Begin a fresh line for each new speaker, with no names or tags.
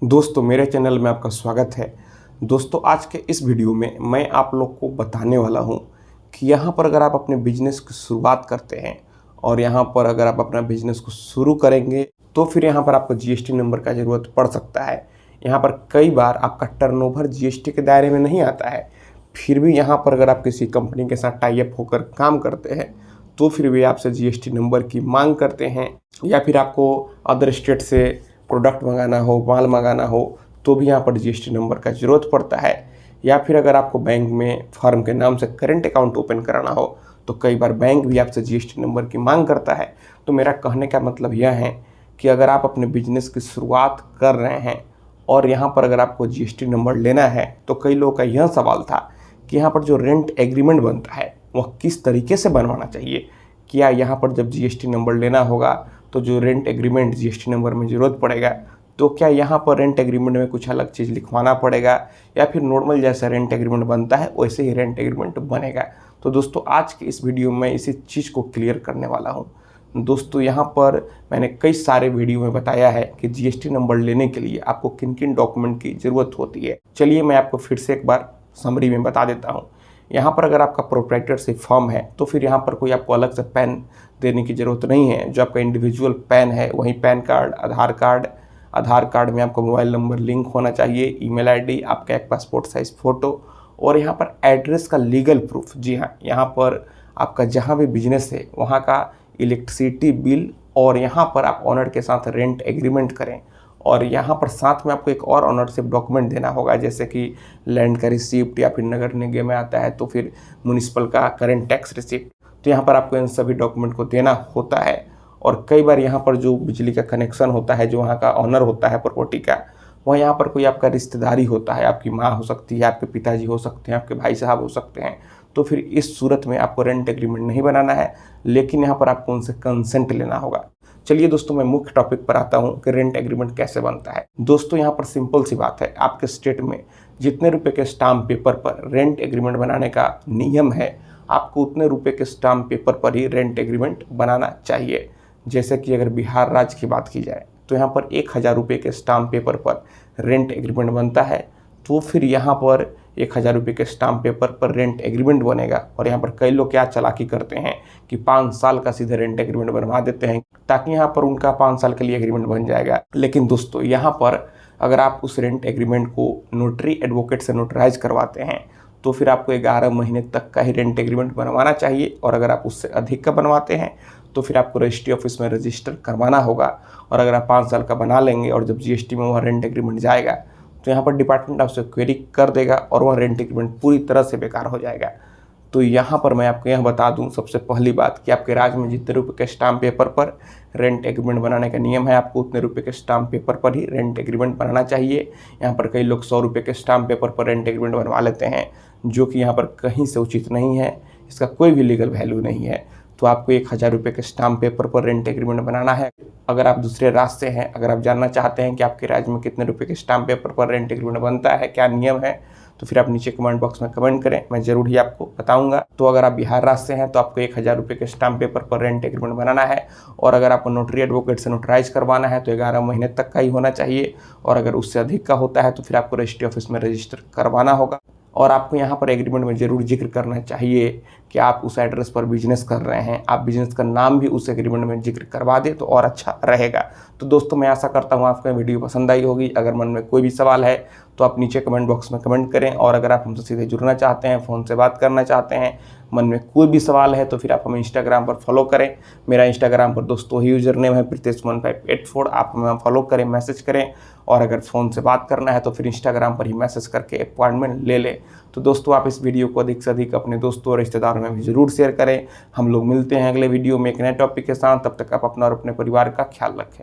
दोस्तों मेरे चैनल में आपका स्वागत है। दोस्तों आज के इस वीडियो में मैं आप लोग को बताने वाला हूं कि यहाँ पर अगर आप अपने बिजनेस की शुरुआत करते हैं और यहाँ पर अगर आप अपना बिजनेस को शुरू करेंगे तो फिर यहाँ पर आपको जीएसटी नंबर का ज़रूरत पड़ सकता है। यहाँ पर कई बार आपका टर्नओवर जीएसटी के दायरे में नहीं आता है, फिर भी यहाँ पर अगर आप किसी कंपनी के साथ टाई अप होकर काम करते हैं तो फिर वे आपसे जीएसटी नंबर की मांग करते हैं, या फिर आपको अदर स्टेट से प्रोडक्ट मंगाना हो, माल मंगाना हो तो भी यहाँ पर जीएसटी नंबर का ज़रूरत पड़ता है। या फिर अगर आपको बैंक में फर्म के नाम से करेंट अकाउंट ओपन कराना हो तो कई बार बैंक भी आपसे जीएसटी नंबर की मांग करता है। तो मेरा कहने का मतलब यह है कि अगर आप अपने बिजनेस की शुरुआत कर रहे हैं और यहाँ पर अगर आपको जीएसटी नंबर लेना है तो कई लोगों का यह सवाल था कि यहाँ पर जो रेंट एग्रीमेंट बनता है वह किस तरीके से बनवाना चाहिए। क्या यहाँ पर जब जीएसटी नंबर लेना होगा तो जो रेंट एग्रीमेंट जीएसटी नंबर में ज़रूरत पड़ेगा, तो क्या यहाँ पर रेंट एग्रीमेंट में कुछ अलग चीज़ लिखवाना पड़ेगा या फिर नॉर्मल जैसा रेंट एग्रीमेंट बनता है वैसे ही रेंट एग्रीमेंट बनेगा। तो दोस्तों आज के इस वीडियो में इसी चीज़ को क्लियर करने वाला हूँ। दोस्तों यहाँ पर मैंने कई सारे वीडियो में बताया है कि जीएसटी नंबर लेने के लिए आपको किन किन डॉक्यूमेंट की ज़रूरत होती है। चलिए मैं आपको फिर से एक बार समरी में बता देता हूँ। यहाँ पर अगर आपका प्रोप्राइटरशिप फर्म है तो फिर यहाँ पर कोई आपको अलग से पैन देने की ज़रूरत नहीं है। जो आपका इंडिविजुअल पैन है वहीं पैन कार्ड, आधार कार्ड में आपका मोबाइल नंबर लिंक होना चाहिए, ईमेल आईडी, आपका एक पासपोर्ट साइज़ फ़ोटो और यहाँ पर एड्रेस का लीगल प्रूफ। जी हाँ, यहाँ पर आपका जहाँ भी बिजनेस है वहाँ का इलेक्ट्रिसिटी बिल और यहाँ पर आप ऑनर के साथ रेंट एग्रीमेंट करें। और यहाँ पर साथ में आपको एक और ऑनरशिप डॉक्यूमेंट देना होगा, जैसे कि लैंड का रिसिप्ट या फिर नगर निगम में आता है तो फिर म्यूनिसिपल का करंट टैक्स रिसिप्ट। तो यहाँ पर आपको इन सभी डॉक्यूमेंट को देना होता है। और कई बार यहाँ पर जो बिजली का कनेक्शन होता है, जो वहाँ का ऑनर होता है प्रॉपर्टी का, वह यहाँ पर कोई आपका रिश्तेदारी होता है, आपकी माँ हो सकती है, आपके पिताजी हो सकते हैं, आपके भाई साहब हो सकते हैं। तो फिर इस सूरत में आपको रेंट एग्रीमेंट नहीं बनाना है, लेकिन यहाँ पर आपको उनसे कंसेंट लेना होगा। चलिए दोस्तों मैं मुख्य टॉपिक पर आता हूँ कि रेंट एग्रीमेंट कैसे बनता है। दोस्तों यहाँ पर सिंपल सी बात है, आपके स्टेट में जितने रुपए के स्टाम्प पेपर पर रेंट एग्रीमेंट बनाने का नियम है, आपको उतने रुपए के स्टाम्प पेपर पर ही रेंट एग्रीमेंट बनाना चाहिए। जैसे कि अगर बिहार राज्य की बात की जाए तो यहाँ पर 1000 रुपये के स्टाम्प पेपर पर रेंट एग्रीमेंट बनता है। तो फिर यहाँ पर 1000 रुपये के स्टाम्प पेपर पर रेंट एग्रीमेंट बनेगा। और यहाँ पर कई लोग क्या चालाकी करते हैं कि 5 साल का सीधे रेंट एग्रीमेंट बनवा देते हैं ताकि यहाँ पर उनका 5 साल के लिए एग्रीमेंट बन जाएगा। लेकिन दोस्तों यहाँ पर अगर आप उस रेंट एग्रीमेंट को नोटरी एडवोकेट से नोटराइज करवाते हैं तो फिर आपको 11 महीने तक का ही रेंट एग्रीमेंट बनवाना चाहिए। और अगर आप उससे अधिक का बनवाते हैं तो फिर आपको रजिस्ट्री ऑफिस में रजिस्टर करवाना होगा। और अगर आप 5 साल का बना लेंगे और जब जीएसटी में वह रेंट एग्रीमेंट जाएगा तो यहाँ पर डिपार्टमेंट आपसे क्वेरी कर देगा और वह रेंट एग्रीमेंट पूरी तरह से बेकार हो जाएगा। तो यहाँ पर मैं आपको यह बता दूँ सबसे पहली बात कि आपके राज्य में जितने रुपये के स्टाम्प पेपर पर रेंट एग्रीमेंट बनाने का नियम है, आपको उतने रुपये के स्टाम्प पेपर पर ही रेंट एग्रीमेंट बनाना चाहिए। यहाँ पर कई लोग 100 रुपये के स्टाम्प पेपर पर रेंट एग्रीमेंट बनवा लेते हैं, जो कि यहाँ पर कहीं से उचित नहीं है, इसका कोई भी लीगल वैल्यू नहीं है। तो आपको 1000 रुपये के स्टाम्प पेपर पर रेंट एग्रीमेंट बनाना है। अगर आप दूसरे राज्य से हैं, अगर आप जानना चाहते हैं कि आपके राज्य में कितने रुपये के स्टाम्प पेपर पर रेंट एग्रीमेंट बनता है, क्या नियम है, तो फिर आप नीचे कमेंट बॉक्स में कमेंट करें, मैं ज़रूर ही आपको बताऊंगा। तो अगर आप बिहार राज्य से हैं तो आपको 1000 रुपये के स्टाम्प पेपर पर रेंट एग्रीमेंट बनाना है। और अगर आपको नोटरी एडवोकेट से नोटराइज करवाना है तो 11 महीने तक का ही होना चाहिए। और अगर उससे अधिक का होता है तो फिर आपको रजिस्ट्री ऑफिस में रजिस्टर करवाना होगा। और आपको यहाँ पर एग्रीमेंट में ज़रूर जिक्र करना चाहिए कि आप उस एड्रेस पर बिजनेस कर रहे हैं, आप बिजनेस का नाम भी उस एग्रीमेंट में जिक्र करवा दें तो और अच्छा रहेगा। तो दोस्तों मैं आशा करता हूँ आपको वीडियो पसंद आई होगी। अगर मन में कोई भी सवाल है तो आप नीचे कमेंट बॉक्स में कमेंट करें। और अगर आप हमसे सीधे जुड़ना चाहते हैं, फ़ोन से बात करना चाहते हैं, मन में कोई भी सवाल है तो फिर आप हमें इंस्टाग्राम पर फॉलो करें। मेरा इंस्टाग्राम पर दोस्तों ही यूज़र नेम है Pritesh1584। आप हमें फॉलो करें, मैसेज करें। और अगर फ़ोन से बात करना है तो फिर इंस्टाग्राम पर ही मैसेज करके अपॉइंटमेंट ले लें। तो दोस्तों आप इस वीडियो को अधिक से अधिक अपने दोस्तों और रिश्तेदारों में भी ज़रूर शेयर करें। हम लोग मिलते हैं अगले वीडियो में एक नए टॉपिक के साथ। तब तक आप अपना और अपने परिवार का ख्याल रखें।